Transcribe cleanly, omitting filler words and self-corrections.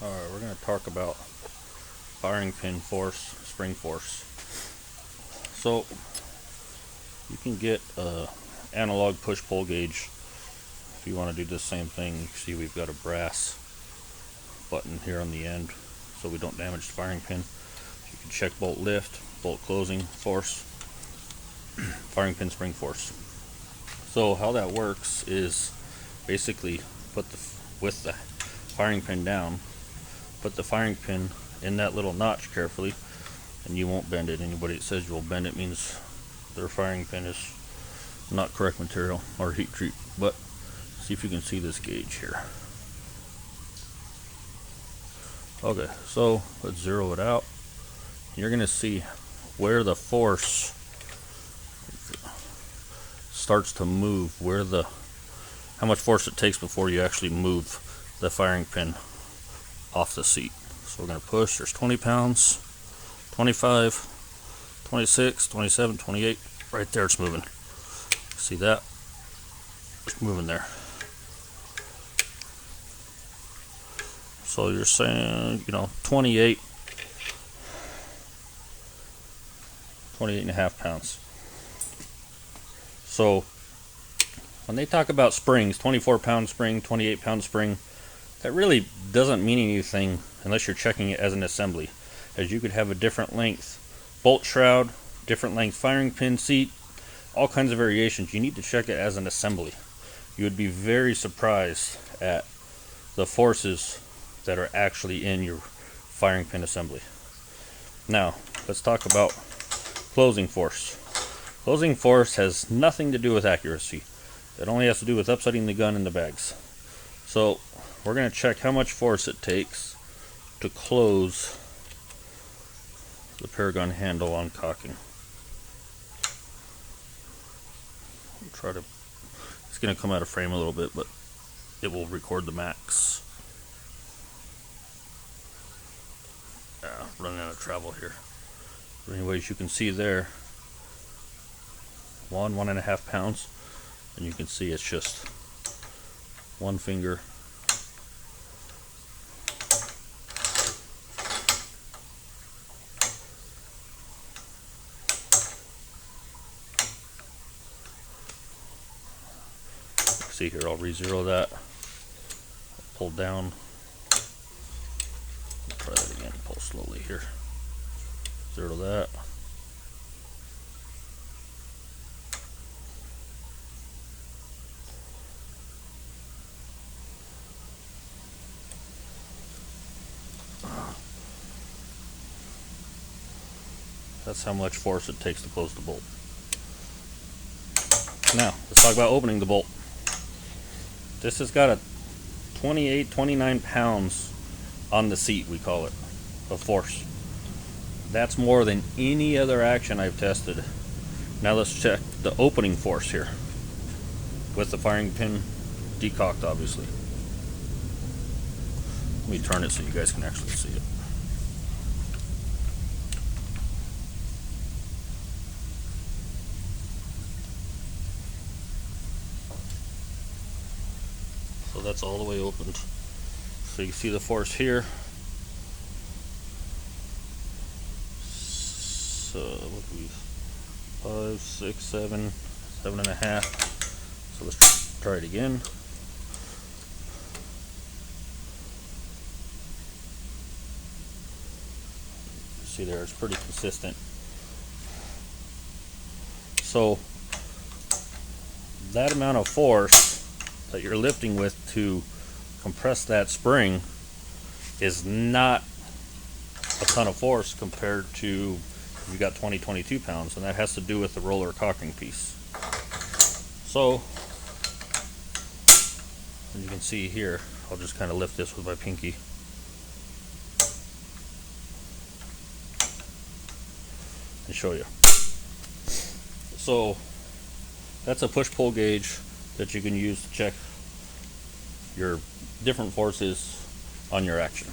Alright, we're going to talk about firing pin force, spring force. So, you can get an analog push-pull gauge if you want to do the same thing. You can see we've got a brass button here on the end so we don't damage the firing pin. You can check bolt lift, bolt closing force, firing pin spring force. So how that works is basically with the firing pin down, put the firing pin in that little notch carefully, and you won't bend it. Anybody that says you will bend it means their firing pin is not correct material or heat treat. But see if you can see this gauge here. Okay, so let's zero it out. You're going to see where the force starts to move, how much force it takes before you actually move the firing pin off the seat. So we're going to push. There's 20 pounds, 25, 26, 27, 28. Right there it's moving. See that? It's moving there. So you're saying, 28 and a half pounds. So when they talk about springs, 24 pound spring, 28 pound spring, that really doesn't mean anything unless you're checking it as an assembly, as you could have a different length bolt shroud, different length firing pin seat, all kinds of variations. You need to check it as an assembly. You would be very surprised at the forces that are actually in your firing pin assembly. Now let's talk about closing force. Closing force has nothing to do with accuracy. It only has to do with upsetting the gun in the bags. So we're going to check how much force it takes to close the Paragon handle on cocking. It's going to come out of frame a little bit, but it will record the max. Running out of travel here. But anyways, you can see there, 1.5 pounds, and you can see it's just one finger. See here, I'll re-zero that. Pull down. Try that again. Pull slowly here. Zero that. That's how much force it takes to close the bolt. Now, let's talk about opening the bolt. This has got a 28, 29 pounds on the seat, we call it, of force. That's more than any other action I've tested. Now let's check the opening force here, with the firing pin decocked, obviously. Let me turn it so you guys can actually see it. So that's all the way opened. So you can see the force here. So what do we, 5, 6, 7, 7.5. So let's try it again. See there, it's pretty consistent. So that amount of force that you're lifting with to compress that spring is not a ton of force compared to if you got 22 pounds, and that has to do with the roller cocking piece. So as you can see here, I'll just kind of lift this with my pinky. And show you. So that's a push-pull gauge that you can use to check your different forces on your action.